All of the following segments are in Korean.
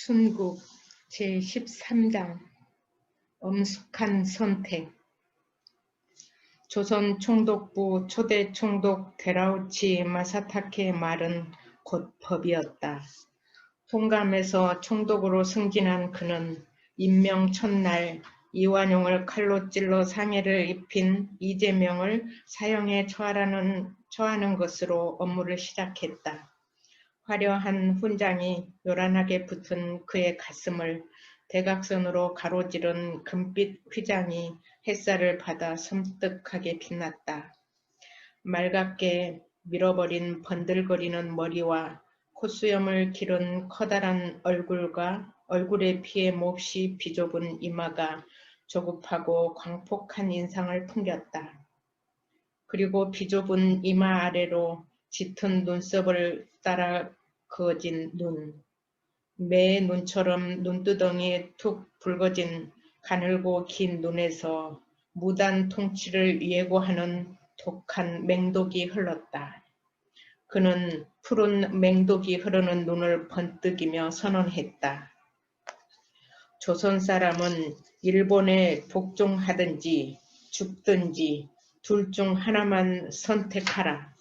순국 제13장 엄숙한 선택. 조선 총독부 초대 총독 데라우치 마사타케의 말은 곧 법이었다. 통감에서 총독으로 승진한 그는 임명 첫날 이완용을 칼로 찔러 상해를 입힌 이재명을 사형에 처하는 것으로 업무를 시작했다. 화려한 훈장이 요란하게 붙은 그의 가슴을 대각선으로 가로지른 금빛 휘장이 햇살을 받아 섬뜩하게 빛났다. 말갛게 밀어버린 번들거리는 머리와 콧수염을 기른 커다란 얼굴과 얼굴의 피에 몹시 비좁은 이마가 조급하고 광폭한 인상을 풍겼다. 그리고 비좁은 이마 아래로 짙은 눈썹을 따라 그어진 눈, 매의 눈처럼 눈두덩이에 툭 붉어진 가늘고 긴 눈에서 무단 통치를 예고하는 독한 맹독이 흘렀다. 그는 푸른 맹독이 흐르는 눈을 번뜩이며 선언했다. 조선 사람은 일본에 복종하든지 죽든지 둘 중 하나만 선택하라.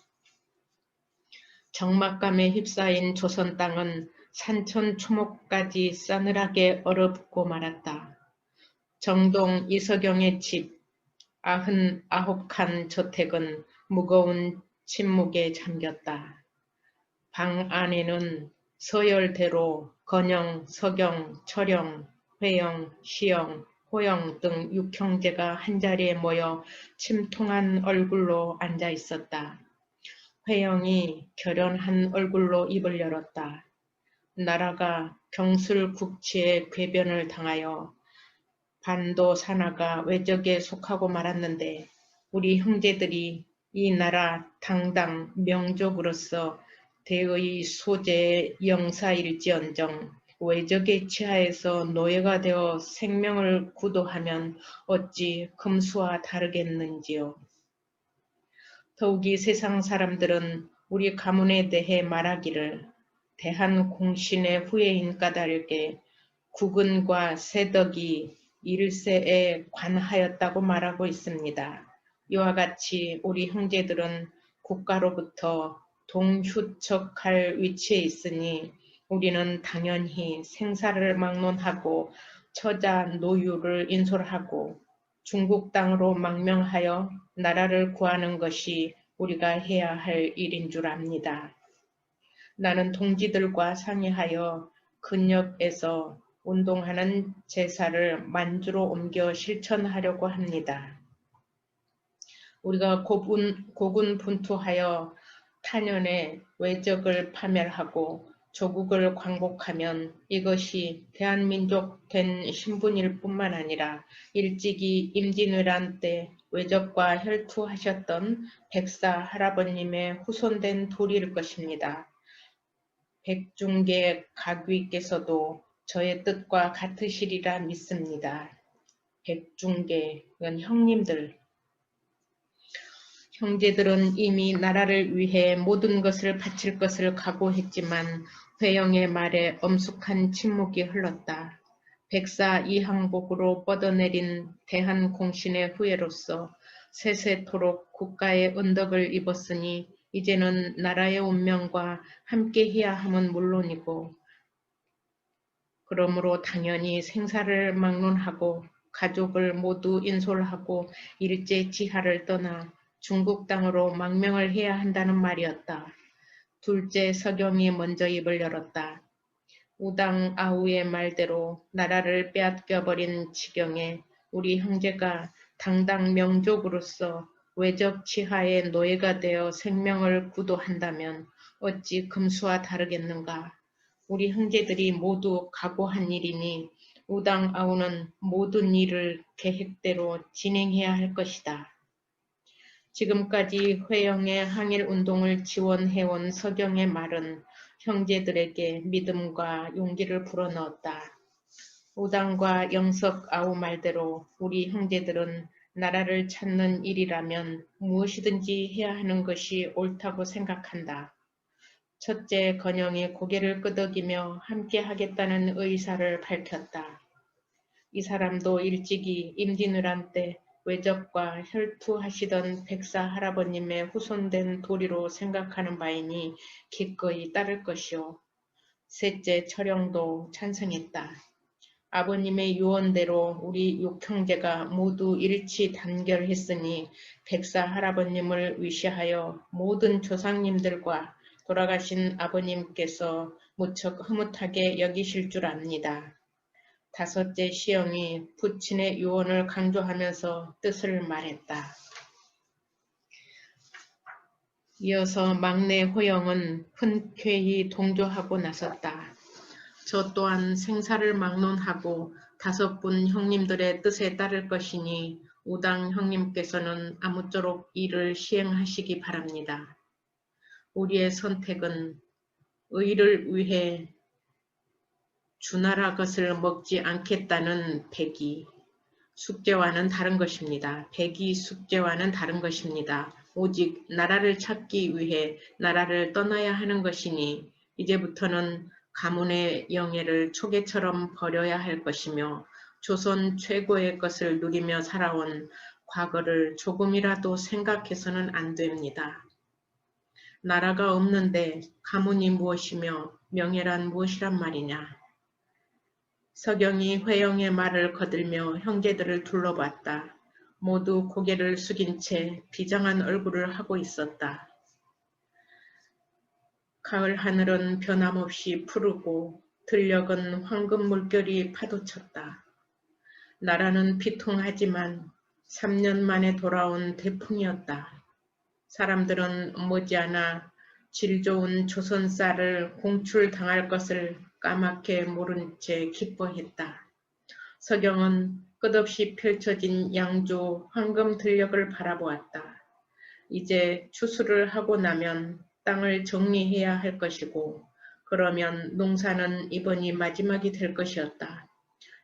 적막감에 휩싸인 조선 땅은 산천초목까지 싸늘하게 얼어붙고 말았다. 정동 이서경의 집 99칸 저택은 무거운 침묵에 잠겼다. 방 안에는 서열대로 건영, 서경, 철영, 회영, 시영, 호영 등 6형제가 한자리에 모여 침통한 얼굴로 앉아 있었다. 회영이 결연한 얼굴로 입을 열었다. 나라가 경술국치의 궤변을 당하여 반도 산하가 외적에 속하고 말았는데 우리 형제들이 이 나라 당당 명족으로서 대의 소재의 영사일지언정 외적의 치하에서 노예가 되어 생명을 구도하면 어찌 금수와 다르겠는지요. 더욱이 세상 사람들은 우리 가문에 대해 말하기를 대한공신의 후예인 까닭에 국은과 세덕이 일세에 관하였다고 말하고 있습니다. 이와 같이 우리 형제들은 국가로부터 동휴척할 위치에 있으니 우리는 당연히 생사를 막론하고 처자 노유를 인솔하고 중국 땅으로 망명하여 나라를 구하는 것이 우리가 해야 할 일인 줄 압니다. 나는 동지들과 상의하여 근역에서 운동하는 제사를 만주로 옮겨 실천하려고 합니다. 우리가 고군분투하여 타년에 외적을 파멸하고 조국을 광복하면 이것이 대한민족 된 신분일 뿐만 아니라 일찍이 임진왜란 때 외적과 혈투하셨던 백사 할아버님의 후손된 도리일 것입니다. 백중계 가귀께서도 저의 뜻과 같으시리라 믿습니다. 백중계는 형님들. 형제들은 이미 나라를 위해 모든 것을 바칠 것을 각오했지만 회영의 말에 엄숙한 침묵이 흘렀다. 백사 이항복으로 뻗어내린 대한공신의 후예로서 세세토록 국가의 은덕을 입었으니 이제는 나라의 운명과 함께해야 함은 물론이고 그러므로 당연히 생사를 막론하고 가족을 모두 인솔하고 일제지하를 떠나 중국 땅으로 망명을 해야 한다는 말이었다. 둘째 서경이 먼저 입을 열었다. 우당아우의 말대로 나라를 빼앗겨버린 지경에 우리 형제가 당당 명족으로서 외적 치하의 노예가 되어 생명을 구도한다면 어찌 금수와 다르겠는가. 우리 형제들이 모두 각오한 일이니 우당아우는 모든 일을 계획대로 진행해야 할 것이다. 지금까지 회영의 항일운동을 지원해온 서경의 말은 형제들에게 믿음과 용기를 불어넣었다. 우당과 영석아우 말대로 우리 형제들은 나라를 찾는 일이라면 무엇이든지 해야 하는 것이 옳다고 생각한다. 첫째 건영이 고개를 끄덕이며 함께 하겠다는 의사를 밝혔다. 이 사람도 일찍이 임진왜란 때 외적과 혈투하시던 백사 할아버님의 후손된 도리로 생각하는 바이니 기꺼이 따를 것이요. 셋째 철영도 찬성했다. 아버님의 유언대로 우리 육형제가 모두 일치 단결했으니 백사 할아버님을 위시하여 모든 조상님들과 돌아가신 아버님께서 무척 흐뭇하게 여기실 줄 압니다. 다섯째 시영이 부친의 유언을 강조하면서 뜻을 말했다. 이어서 막내 호영은 흔쾌히 동조하고 나섰다. 저 또한 생사를 막론하고 5분 형님들의 뜻에 따를 것이니 우당 형님께서는 아무쪼록 이를 시행하시기 바랍니다. 우리의 선택은 의를 위해 주나라 것을 먹지 않겠다는 백이 숙제와는 다른 것입니다. 백이 숙제와는 다른 것입니다. 오직 나라를 찾기 위해 나라를 떠나야 하는 것이니 이제부터는 가문의 영예를 초계처럼 버려야 할 것이며 조선 최고의 것을 누리며 살아온 과거를 조금이라도 생각해서는 안 됩니다. 나라가 없는데 가문이 무엇이며 명예란 무엇이란 말이냐. 서경이 회영의 말을 거들며 형제들을 둘러봤다. 모두 고개를 숙인 채 비장한 얼굴을 하고 있었다. 가을 하늘은 변함없이 푸르고 들녘은 황금 물결이 파도쳤다. 나라는 비통하지만 3년 만에 돌아온 태풍이었다. 사람들은 머지않아 질 좋은 조선 쌀을 공출당할 것을 까맣게 모른 채 기뻐했다. 서경은 끝없이 펼쳐진 양조 황금 들녘을 바라보았다. 이제 추수를 하고 나면 땅을 정리해야 할 것이고 그러면 농사는 이번이 마지막이 될 것이었다.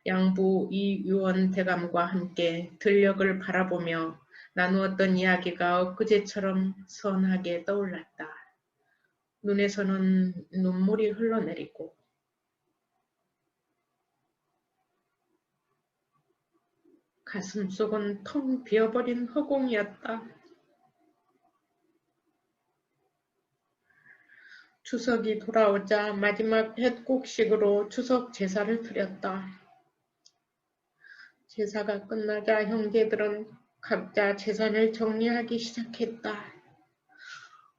양부 이유원 대감과 함께 들녘을 바라보며 나누었던 이야기가 엊그제처럼 선하게 떠올랐다. 눈에서는 눈물이 흘러내리고 가슴속은 텅 비어버린 허공이었다. 추석이 돌아오자 마지막 햇곡식으로 추석 제사를 드렸다. 제사가 끝나자 형제들은 각자 재산을 정리하기 시작했다.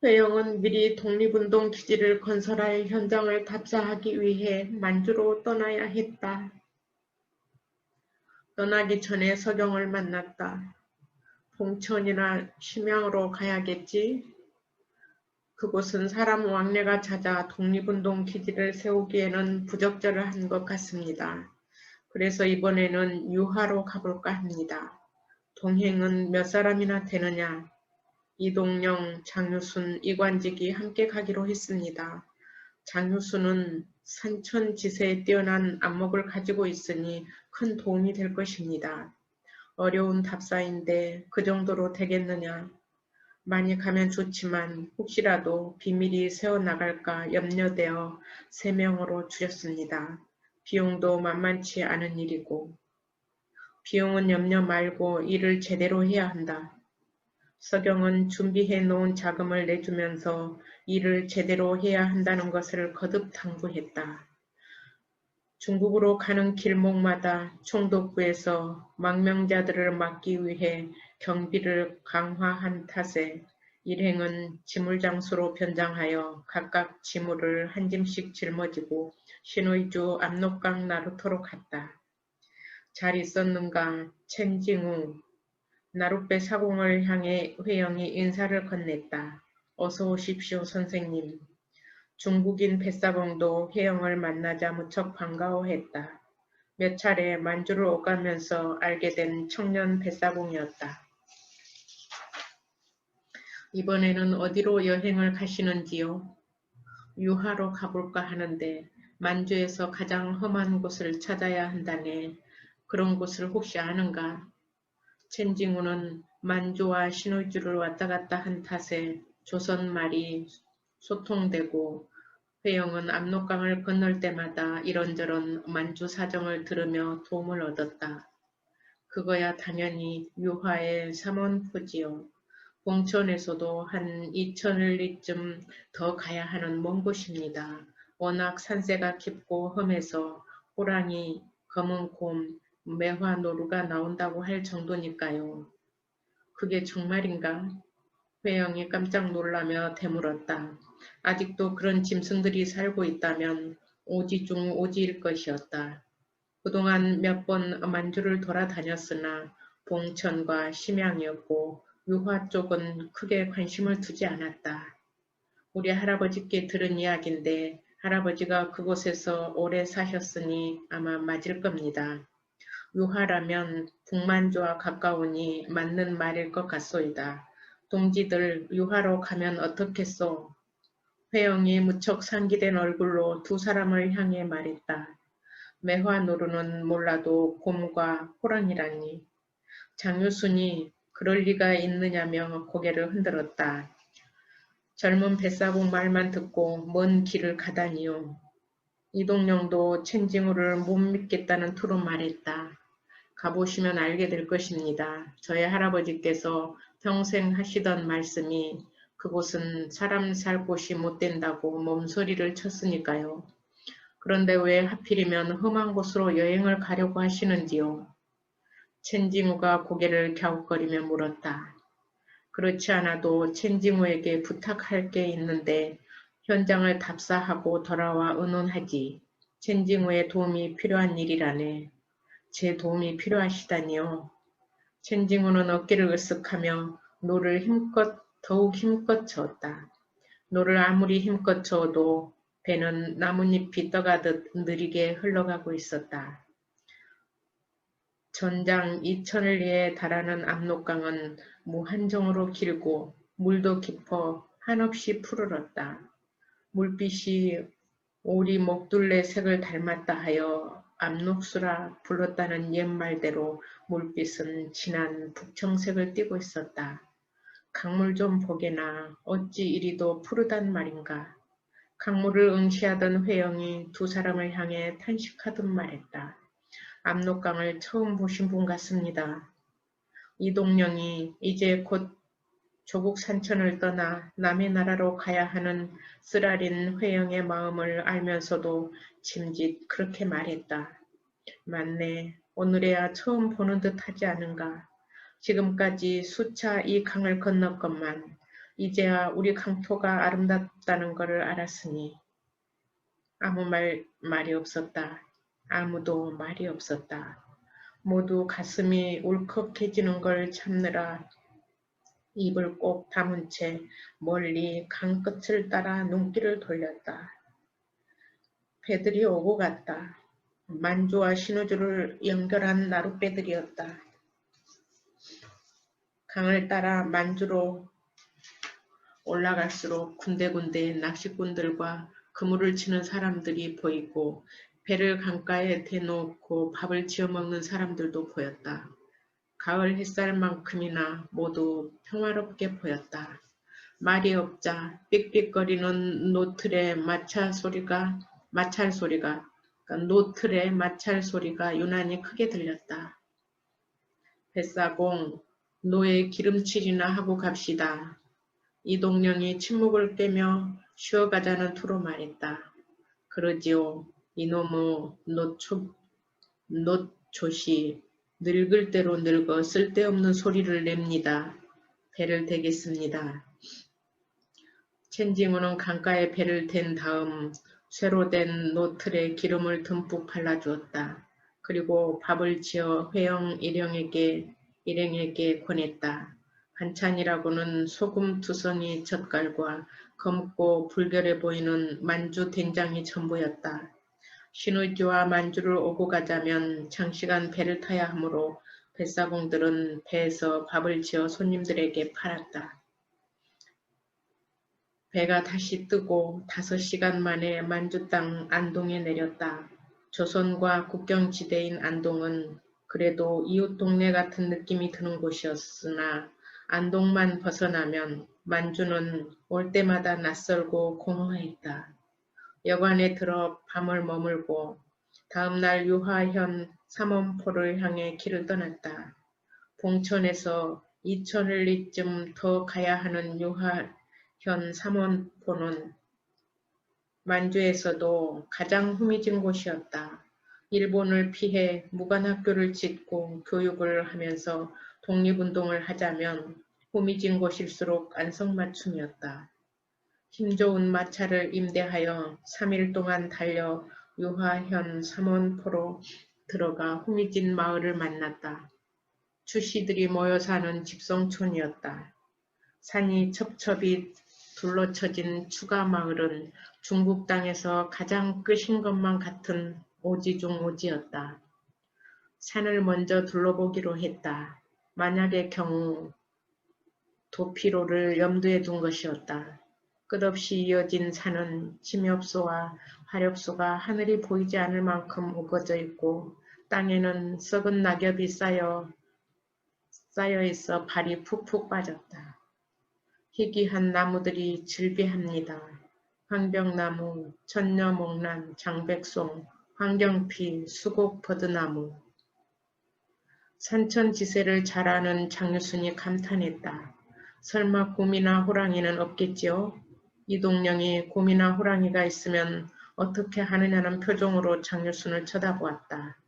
회영은 미리 독립운동 기지를 건설할 현장을 답사하기 위해 만주로 떠나야 했다. 떠나기 전에 서경을 만났다. 봉천이나 심양으로 가야겠지? 그곳은 사람 왕래가 잦아 독립운동 기지를 세우기에는 부적절을 한 것 같습니다. 그래서 이번에는 유하로 가볼까 합니다. 동행은 몇 사람이나 되느냐? 이동영, 장유순, 이관직이 함께 가기로 했습니다. 장유순은 산천지세에 뛰어난 안목을 가지고 있으니 큰 도움이 될 것입니다. 어려운 답사인데 그 정도로 되겠느냐? 많이 가면 좋지만 혹시라도 비밀이 새어나갈까 염려되어 3명으로 줄였습니다. 비용도 만만치 않은 일이고 비용은 염려 말고 일을 제대로 해야 한다. 서경은 준비해 놓은 자금을 내주면서 일을 제대로 해야 한다는 것을 거듭 당부했다. 중국으로 가는 길목마다 총독부에서 망명자들을 막기 위해 경비를 강화한 탓에 일행은 지물장수로 변장하여 각각 지물을 한 짐씩 짊어지고 신의주 압록강 나루터로 갔다. 잘 있었는가 첸징우. 나룻배 사공을 향해 회영이 인사를 건넸다. 어서 오십시오 선생님. 중국인 뱃사공도 회영을 만나자 무척 반가워했다. 몇 차례 만주를 오가면서 알게 된 청년 뱃사공이었다. 이번에는 어디로 여행을 가시는지요? 유하로 가볼까 하는데 만주에서 가장 험한 곳을 찾아야 한다네. 그런 곳을 혹시 아는가? 첸징우는 만주와 신의주를 왔다 갔다 한 탓에 조선 말이 소통되고 회영은 압록강을 건널 때마다 이런저런 만주 사정을 들으며 도움을 얻었다. 그거야 당연히 유화의 삼원포지요. 봉천에서도 한 2000리쯤 더 가야 하는 먼 곳입니다. 워낙 산세가 깊고 험해서 호랑이, 검은 곰, 매화노루가 나온다고 할 정도니까요. 그게 정말인가? 회영이 깜짝 놀라며 되물었다. 아직도 그런 짐승들이 살고 있다면 오지 중 오지일 것이었다. 그동안 몇 번 만주를 돌아다녔으나 봉천과 심양이었고 유화 쪽은 크게 관심을 두지 않았다. 우리 할아버지께 들은 이야기인데 할아버지가 그곳에서 오래 사셨으니 아마 맞을 겁니다. 유화라면 북만주와 가까우니 맞는 말일 것 같소이다. 동지들 유화로 가면 어떻겠소? 회영이 무척 상기된 얼굴로 두 사람을 향해 말했다. 매화노루는 몰라도 곰과 호랑이라니. 장유순이 그럴 리가 있느냐며 고개를 흔들었다. 젊은 뱃사공 말만 듣고 먼 길을 가다니요. 이동영도 천징후를 못 믿겠다는 투로 말했다. 가보시면 알게 될 것입니다. 저의 할아버지께서 평생 하시던 말씀이 그곳은 사람 살 곳이 못 된다고 몸소리를 쳤으니까요. 그런데 왜 하필이면 험한 곳으로 여행을 가려고 하시는지요? 천징후가 고개를 갸웃거리며 물었다. 그렇지 않아도 천징후에게 부탁할 게 있는데 현장을 답사하고 돌아와 의논하지. 천징후의 도움이 필요한 일이라네. 제 도움이 필요하시다니요. 천징후는 어깨를 으쓱하며 노를 더욱 힘껏 저었다. 노를 아무리 힘껏 저어도 배는 나뭇잎이 떠가듯 느리게 흘러가고 있었다. 전장 2000리에 달하는 압록강은 무한정으로 길고 물도 깊어 한없이 푸르렀다. 물빛이 오리 목둘레 색을 닮았다 하여 압록수라 불렀다는 옛말대로 물빛은 진한 북청색을 띠고 있었다. 강물 좀 보게나 어찌 이리도 푸르단 말인가. 강물을 응시하던 회영이 두 사람을 향해 탄식하듯 말했다. 압록강을 처음 보신 분 같습니다. 이동영이 이제 곧 조국 산천을 떠나 남의 나라로 가야 하는 쓰라린 회영의 마음을 알면서도 짐짓 그렇게 말했다. 맞네. 오늘에야 처음 보는 듯 하지 않은가. 지금까지 수차 이 강을 건넜건만 이제야 우리 강토가 아름답다는 것을 알았으니 아무 말이 없었다. 아무도 말이 없었다. 모두 가슴이 울컥해지는 걸 참느라 입을 꼭 다문 채 멀리 강 끝을 따라 눈길을 돌렸다. 배들이 오고 갔다. 만주와 신우주를 연결한 나룻배들이었다. 강을 따라 만주로 올라갈수록 군데군데 낚시꾼들과 그물을 치는 사람들이 보이고 배를 강가에 대놓고 밥을 지어 먹는 사람들도 보였다. 가을 햇살만큼이나 모두 평화롭게 보였다. 말이 없자 삑삑거리는 노틀의 마찰 소리가 노틀의 마찰 소리가 유난히 크게 들렸다. 뱃사공, 노에 기름칠이나 하고 갑시다. 이동영이 침묵을 깨며 쉬어가자는 투로 말했다. 그러지요. 이놈의 노초시 늙을 대로 늙어 쓸데없는 소리를 냅니다. 배를 대겠습니다. 천징후는 강가에 배를 댄 다음 쇠로 된 노틀에 기름을 듬뿍 발라주었다. 그리고 밥을 지어 회영 일행에게 권했다. 반찬이라고는 소금 두성이 젓갈과 검고 불결해 보이는 만주 된장이 전부였다. 신의주와 만주를 오고 가자면 장시간 배를 타야 하므로 뱃사공들은 배에서 밥을 지어 손님들에게 팔았다. 배가 다시 뜨고 5시간 만에 만주 땅 안동에 내렸다. 조선과 국경지대인 안동은 그래도 이웃 동네 같은 느낌이 드는 곳이었으나 안동만 벗어나면 만주는 올 때마다 낯설고 공허했다. 여관에 들어 밤을 머물고 다음날 유하현 삼원포를 향해 길을 떠났다. 봉천에서 이천을 리쯤 더 가야 하는 유하현 삼원포는 만주에서도 가장 후미진 곳이었다. 일본을 피해 무관학교를 짓고 교육을 하면서 독립운동을 하자면 후미진 곳일수록 안성맞춤이었다. 힘 좋은 마차를 임대하여 3일 동안 달려 유하현 삼원포로 들어가 후미진 마을을 만났다. 주씨들이 모여 사는 집성촌이었다. 산이 첩첩이 둘러쳐진 추가마을은 중국 땅에서 가장 끝인 것만 같은 오지 중 오지였다. 산을 먼저 둘러보기로 했다. 만약의 경우 도피로를 염두에 둔 것이었다. 끝없이 이어진 산은 침엽소와 화렵소가 하늘이 보이지 않을 만큼 우거져 있고 땅에는 썩은 낙엽이 쌓여 있어 발이 푹푹 빠졌다. 희귀한 나무들이 즐비합니다. 황병나무, 천녀목란, 장백송, 황경피, 수곡버드나무. 산천지세를 잘 아는 장유순이 감탄했다. 설마 곰이나 호랑이는 없겠지요? 이동령이 곰이나 호랑이가 있으면 어떻게 하느냐는 표정으로 장유순을 쳐다보았다.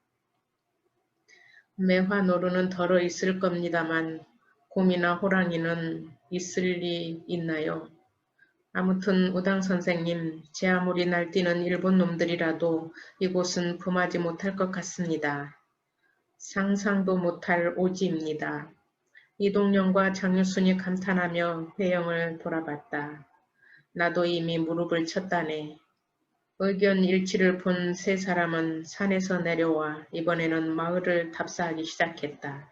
매화노루는 덜어 있을 겁니다만 곰이나 호랑이는 있을 리 있나요? 아무튼 우당 선생님, 제 아무리 날뛰는 일본 놈들이라도 이곳은 범하지 못할 것 같습니다. 상상도 못할 오지입니다. 이동령과 장유순이 감탄하며 회영을 돌아봤다. 나도 이미 무릎을 쳤다네. 의견 일치를 본 세 사람은 산에서 내려와 이번에는 마을을 답사하기 시작했다.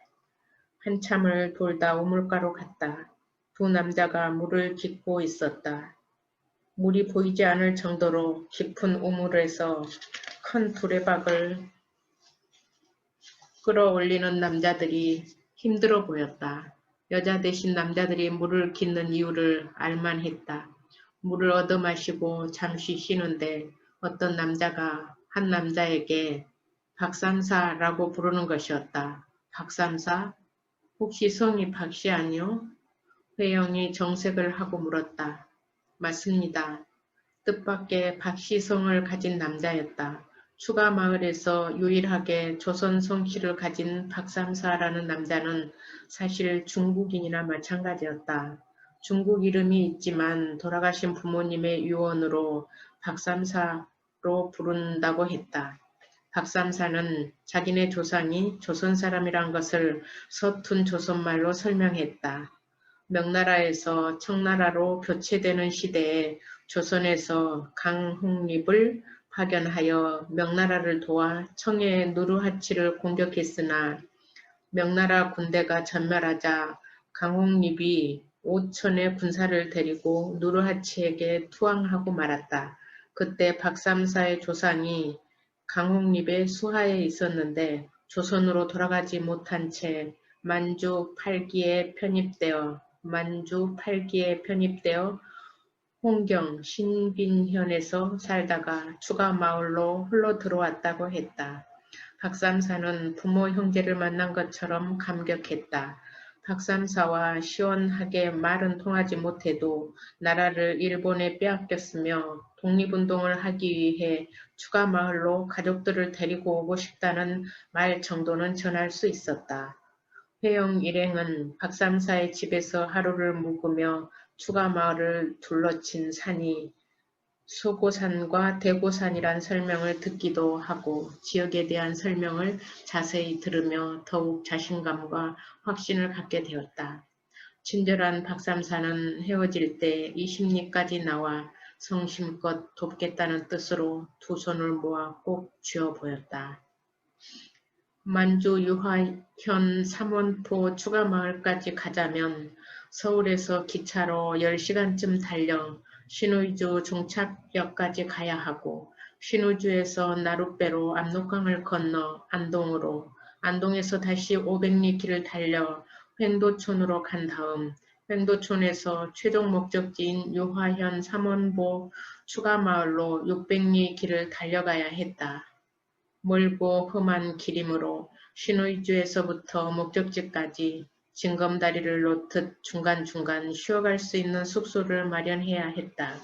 한참을 돌다 우물가로 갔다. 두 남자가 물을 깃고 있었다. 물이 보이지 않을 정도로 깊은 우물에서 큰 두레박을 끌어올리는 남자들이 힘들어 보였다. 여자 대신 남자들이 물을 깃는 이유를 알만했다. 물을 얻어 마시고 잠시 쉬는데 어떤 남자가 한 남자에게 박삼사라고 부르는 것이었다. 박삼사? 혹시 성이 박씨 아니요? 회영이 정색을 하고 물었다. 맞습니다. 뜻밖의 박씨성을 가진 남자였다. 추가 마을에서 유일하게 조선 성씨를 가진 박삼사라는 남자는 사실 중국인이나 마찬가지였다. 중국 이름이 있지만 돌아가신 부모님의 유언으로 박삼사로 부른다고 했다. 박삼사는 자기네 조상이 조선 사람이란 것을 서툰 조선말로 설명했다. 명나라에서 청나라로 교체되는 시대에 조선에서 강홍립을 파견하여 명나라를 도와 청해 누르하치를 공격했으나 명나라 군대가 전멸하자 강홍립이 5천의 군사를 데리고 누르하치에게 투항하고 말았다. 그때 박삼사의 조상이 강홍립의 수하에 있었는데 조선으로 돌아가지 못한 채 만주 8기에 편입되어 홍경, 신빈현에서 살다가 추가 마을로 흘러 들어왔다고 했다. 박삼사는 부모 형제를 만난 것처럼 감격했다. 박삼사와 시원하게 말은 통하지 못해도 나라를 일본에 빼앗겼으며 독립운동을 하기 위해 추가 마을로 가족들을 데리고 오고 싶다는 말 정도는 전할 수 있었다. 회영 일행은 박삼사의 집에서 하루를 묵으며 추가 마을을 둘러친 산이 소고산과 대고산이란 설명을 듣기도 하고 지역에 대한 설명을 자세히 들으며 더욱 자신감과 확신을 갖게 되었다. 친절한 박삼사는 헤어질 때 이 심리까지 나와 성심껏 돕겠다는 뜻으로 두 손을 모아 꼭 쥐어 보였다. 만주 유하현 삼원포 추가마을까지 가자면 서울에서 기차로 10시간쯤 달려 신의주 종착역까지 가야 하고 신의주에서 나룻배로 압록강을 건너 안동으로 안동에서 다시 500리 길을 달려 횡도촌으로 간 다음 횡도촌에서 최종 목적지인 유화현 삼원보 추가마을로 600리 길을 달려가야 했다. 멀고 험한 길이므로 신의주에서부터 목적지까지 징검다리를 놓듯 중간중간 쉬어갈 수 있는 숙소를 마련해야 했다.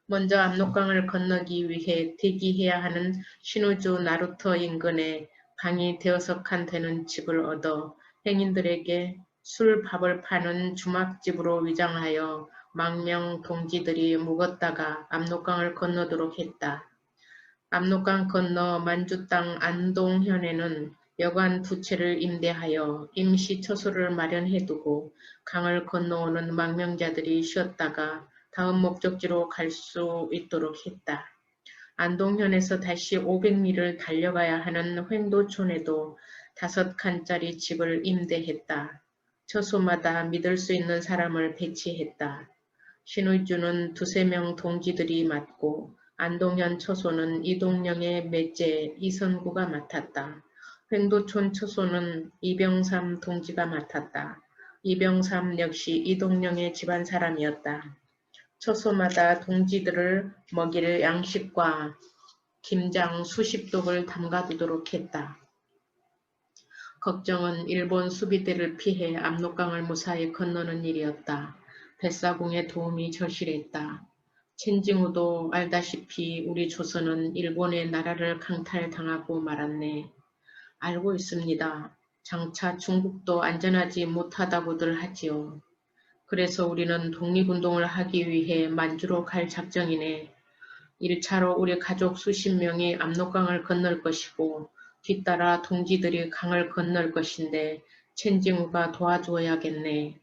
먼저 압록강을 건너기 위해 대기해야 하는 신의주 나루터 인근에 방이 대여섯 칸 되는 집을 얻어 행인들에게 술 밥을 파는 주막집으로 위장하여 망명 동지들이 묵었다가 압록강을 건너도록 했다. 압록강 건너 만주 땅 안동현에는 여관 두 채를 임대하여 임시 처소를 마련해두고 강을 건너오는 망명자들이 쉬었다가 다음 목적지로 갈 수 있도록 했다. 안동현에서 다시 500리를 달려가야 하는 횡도촌에도 5칸짜리 집을 임대했다. 처소마다 믿을 수 있는 사람을 배치했다. 신의주는 2~3명 동지들이 맡고 안동현 처소는 이동령의 맷째 이선구가 맡았다. 횡도촌 처소는 이병삼 동지가 맡았다. 이병삼 역시 이동령의 집안 사람이었다. 처소마다 동지들을 먹일 양식과 김장 수십 독을 담가두도록 했다. 걱정은 일본 수비대를 피해 압록강을 무사히 건너는 일이었다. 뱃사공의 도움이 절실했다. 첸징우도 알다시피 우리 조선은 일본의 나라를 강탈당하고 말았네. 알고 있습니다. 장차 중국도 안전하지 못하다고들 하지요. 그래서 우리는 독립운동을 하기 위해 만주로 갈 작정이네. 1차로 우리 가족 수십 명이 압록강을 건널 것이고 뒤따라 동지들이 강을 건널 것인데 첸징우가 도와주어야겠네.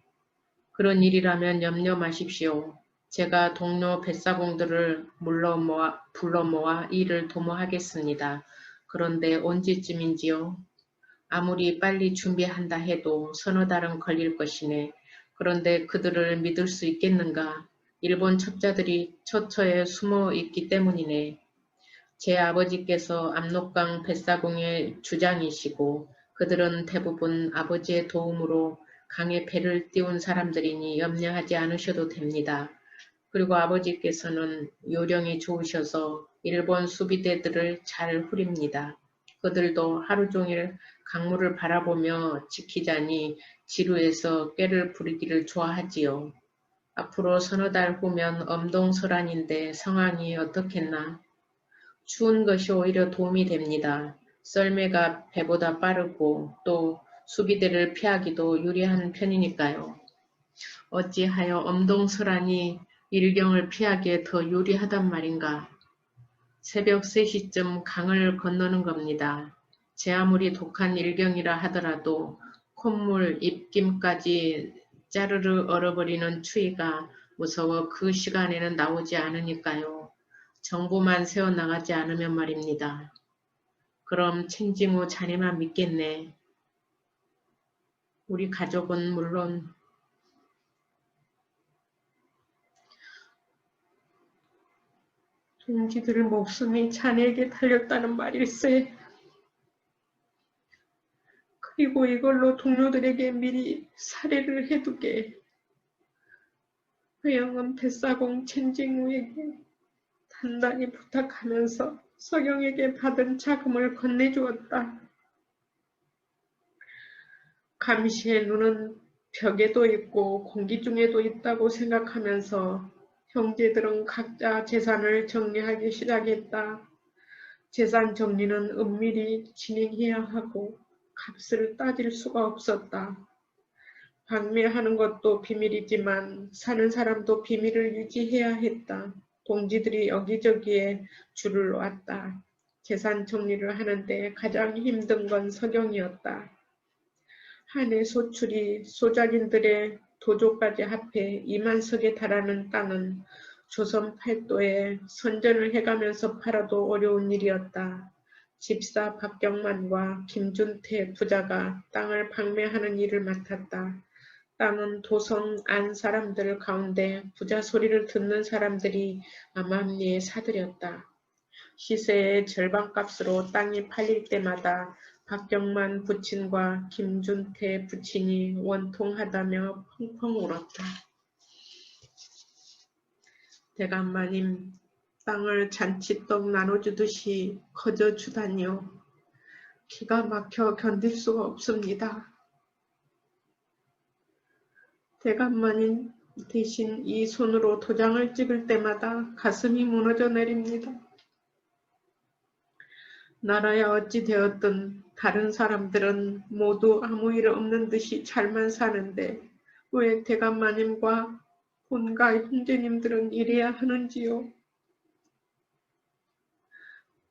그런 일이라면 염려 마십시오. 제가 동료 뱃사공들을 불러 모아 일을 도모하겠습니다. 그런데 언제쯤인지요? 아무리 빨리 준비한다 해도 서너 달은 걸릴 것이네. 그런데 그들을 믿을 수 있겠는가? 일본 첩자들이 처처에 숨어 있기 때문이네. 제 아버지께서 압록강 뱃사공의 주장이시고 그들은 대부분 아버지의 도움으로 강에 배를 띄운 사람들이니 염려하지 않으셔도 됩니다. 그리고 아버지께서는 요령이 좋으셔서 일본 수비대들을 잘 후립니다. 그들도 하루 종일 강물을 바라보며 지키자니 지루해서 꾀를 부리기를 좋아하지요. 앞으로 서너 달 후면 엄동설한인데 상황이 어떻겠나? 추운 것이 오히려 도움이 됩니다. 썰매가 배보다 빠르고 또 수비대를 피하기도 유리한 편이니까요. 어찌하여 엄동설한이 일경을 피하기에 더 유리하단 말인가. 새벽 3시쯤 강을 건너는 겁니다. 제 아무리 독한 일경이라 하더라도 콧물, 입김까지 짜르르 얼어버리는 추위가 무서워 그 시간에는 나오지 않으니까요. 정보만 새어나가지 않으면 말입니다. 그럼 첸징우 자네만 믿겠네. 우리 가족은 물론 동지들의 목숨이 자네에게 달렸다는 말일세. 그리고 이걸로 동료들에게 미리 사례를 해두게. 회영은 뱃사공 첸징우에게 단단히 부탁하면서 서경에게 받은 자금을 건네주었다. 감시의 눈은 벽에도 있고 공기 중에도 있다고 생각하면서 형제들은 각자 재산을 정리하기 시작했다. 재산 정리는 은밀히 진행해야 하고 값을 따질 수가 없었다. 방매하는 것도 비밀이지만 사는 사람도 비밀을 유지해야 했다. 동지들이 여기저기에 줄을 놓았다. 재산 정리를 하는데 가장 힘든 건 서경이었다. 한 해 소출이 소작인들의 도조까지 합해 2만 석에 달하는 땅은 조선 팔도에 선전을 해가면서 팔아도 어려운 일이었다. 집사 박경만과 김준태 부자가 땅을 방매하는 일을 맡았다. 땅은 도성 안 사람들 가운데 부자 소리를 듣는 사람들이 암암리에 사들였다. 시세의 절반값으로 땅이 팔릴 때마다 박경만 부친과 김준태 부친이 원통하다며 펑펑 울었다. 대감마님, 땅을 잔치떡 나눠주듯이 거저주다니요. 기가 막혀 견딜 수가 없습니다. 대감마님 대신 이 손으로 도장을 찍을 때마다 가슴이 무너져 내립니다. 나라야 어찌 되었든 다른 사람들은 모두 아무 일 없는 듯이 잘만 사는데 왜 대감마님과 본가 형제님들은 이래야 하는지요.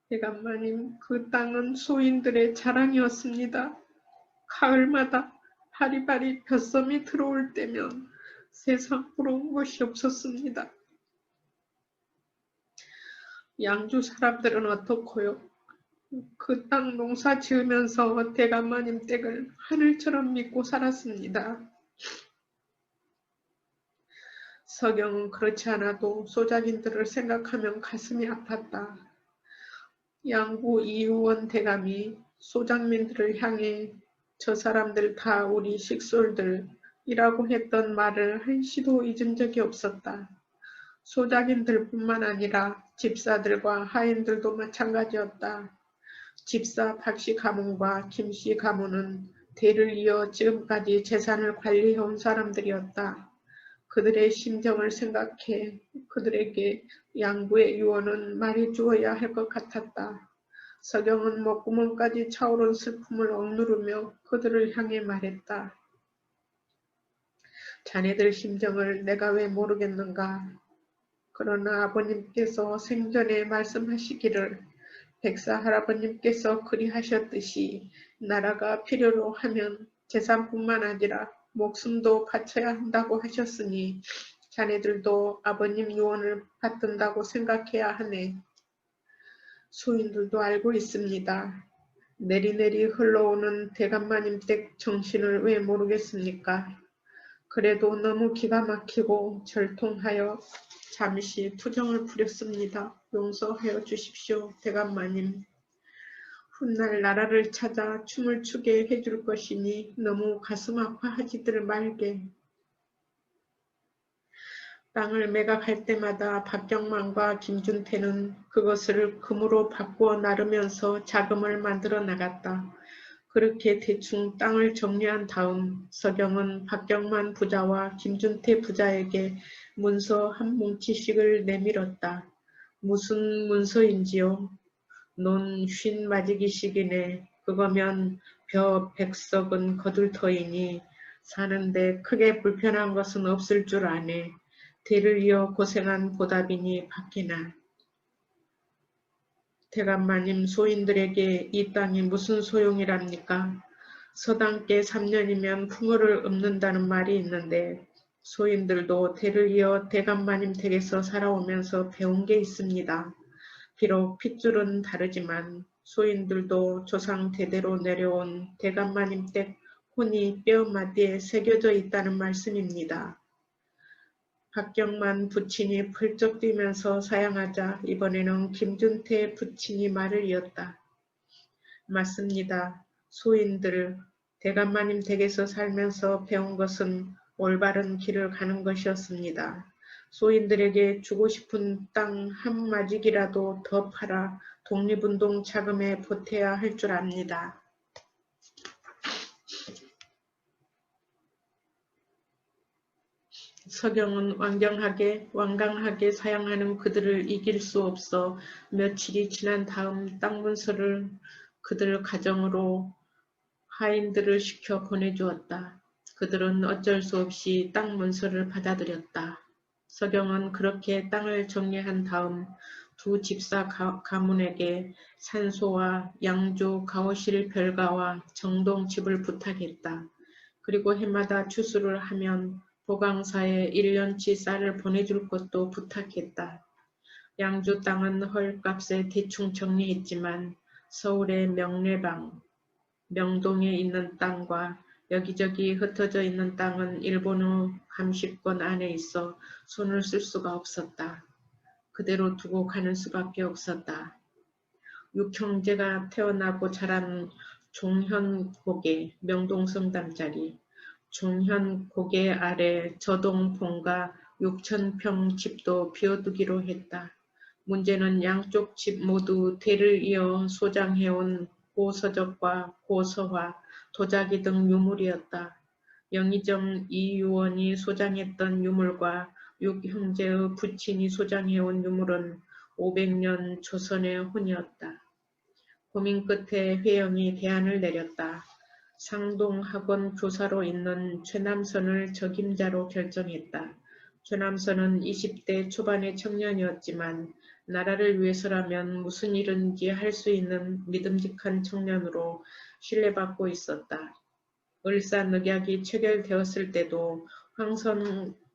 대감마님, 그 땅은 소인들의 자랑이었습니다. 가을마다 바리바리 벼섬이 들어올 때면 세상 부러운 것이 없었습니다. 양주 사람들은 어떻고요? 그 땅 농사 지으면서 대감마님 댁을 하늘처럼 믿고 살았습니다. 서경은 그렇지 않아도 소작인들을 생각하면 가슴이 아팠다. 양구 이의원 대감이 소장민들을 향해 저 사람들 다 우리 식솔들이라고 했던 말을 한시도 잊은 적이 없었다. 소작인들뿐만 아니라 집사들과 하인들도 마찬가지였다. 집사 박씨 가문과 김씨 가문은 대를 이어 지금까지 재산을 관리해온 사람들이었다. 그들의 심정을 생각해 그들에게 양구의 유언은 말해주어야 할 것 같았다. 서경은 목구멍까지 차오른 슬픔을 억누르며 그들을 향해 말했다. 자네들 심정을 내가 왜 모르겠는가. 그러나 아버님께서 생전에 말씀하시기를 백사 할아버님께서 그리하셨듯이 나라가 필요로 하면 재산뿐만 아니라 목숨도 바쳐야 한다고 하셨으니 자네들도 아버님 유언을 받든다고 생각해야 하네. 소인들도 알고 있습니다. 내리내리 흘러오는 대감마님 댁 정신을 왜 모르겠습니까? 그래도 너무 기가 막히고 절통하여 잠시 투정을 부렸습니다. 용서하여 주십시오, 대감마님. 훗날 나라를 찾아 춤을 추게 해줄 것이니 너무 가슴 아파하지들 말게. 땅을 매각할 때마다 박경만과 김준태는 그것을 금으로 바꾸어 나르면서 자금을 만들어 나갔다. 그렇게 대충 땅을 정리한 다음 서경은 박경만 부자와 김준태 부자에게 문서 한 뭉치씩을 내밀었다. 무슨 문서인지요? 논 쉰 맞이기식이네. 그거면 벼 100석은 거둘 터이니 사는데 크게 불편한 것은 없을 줄 아네. 대를 이어 고생한 보답이니 밖이나. 대감마님 소인들에게 이 땅이 무슨 소용이랍니까? 서당께 3년이면 풍어를 읊는다는 말이 있는데 소인들도 대를 이어 대감마님 댁에서 살아오면서 배운 게 있습니다. 비록 핏줄은 다르지만 소인들도 조상 대대로 내려온 대감마님 댁 혼이 뼈마디에 새겨져 있다는 말씀입니다. 박경만 부친이 펄쩍 뛰면서 사양하자 이번에는 김준태 부친이 말을 이었다. 맞습니다. 소인들, 대감마님 댁에서 살면서 배운 것은 올바른 길을 가는 것이었습니다. 소인들에게 주고 싶은 땅 한 마직이라도 더 팔아 독립운동 자금에 보태야 할 줄 압니다. 서경은 완강하게 사양하는 그들을 이길 수 없어 며칠이 지난 다음 땅 문서를 그들 가정으로 하인들을 시켜 보내주었다. 그들은 어쩔 수 없이 땅 문서를 받아들였다. 서경은 그렇게 땅을 정리한 다음 두 집사 가문에게 산소와 양주 가오실 별가와 정동 집을 부탁했다. 그리고 해마다 추수를 하면 보강사에 1년치 쌀을 보내줄 것도 부탁했다. 양주 땅은 헐값에 대충 정리했지만 서울의 명례방, 명동에 있는 땅과 여기저기 흩어져 있는 땅은 일본의 감시권 안에 있어 손을 쓸 수가 없었다. 그대로 두고 가는 수밖에 없었다. 육형제가 태어나고 자란 종현고개 명동성 담짜리 종현고개 아래 저동pon가 6,000평 집도 비워두기로 했다. 문제는 양쪽 집 모두 대를 이어 소장해온 고서적과 고서화, 도자기 등 유물이었다. 영의정 이유원이 소장했던 유물과 육형제의 부친이 소장해온 유물은 500년 조선의 혼이었다. 고민 끝에 회영이 대안을 내렸다. 상동학원 교사로 있는 최남선을 적임자로 결정했다. 최남선은 20대 초반의 청년이었지만 나라를 위해서라면 무슨 일인지 할 수 있는 믿음직한 청년으로 신뢰받고 있었다. 을사늑약이 체결되었을 때도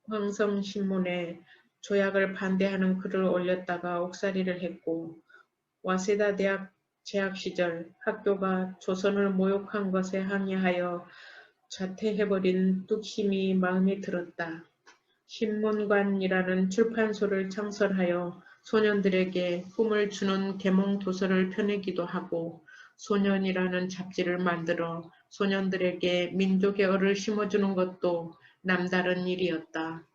황성신문에 조약을 반대하는 글을 올렸다가 옥살이를 했고 와세다 대학 재학 시절 학교가 조선을 모욕한 것에 항의하여 자퇴해버린 뚝심이 마음에 들었다. 신문관이라는 출판소를 창설하여 소년들에게 꿈을 주는 계몽도서를 펴내기도 하고 소년이라는 잡지를 만들어 소년들에게 민족의 얼을 심어주는 것도 남다른 일이었다.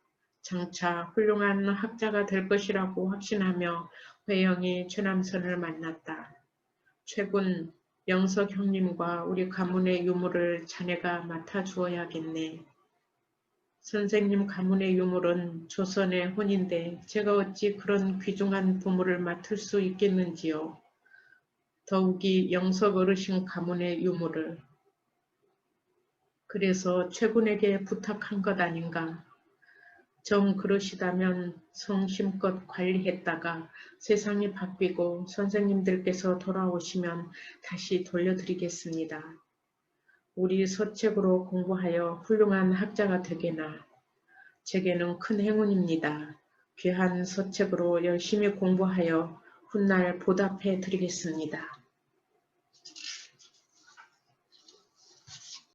장차 훌륭한 학자가 될 것이라고 확신하며 회영이 최남선을 만났다. 최군, 영석 형님과 우리 가문의 유물을 자네가 맡아주어야겠네. 선생님 가문의 유물은 조선의 혼인데 제가 어찌 그런 귀중한 보물을 맡을 수 있겠는지요. 더욱이 영석 어르신 가문의 유물을. 그래서 최군에게 부탁한 것 아닌가. 정 그러시다면 성심껏 관리했다가 세상이 바뀌고 선생님들께서 돌아오시면 다시 돌려드리겠습니다. 우리 서책으로 공부하여 훌륭한 학자가 되게나. 제게는 큰 행운입니다. 귀한 서책으로 열심히 공부하여 훗날 보답해 드리겠습니다.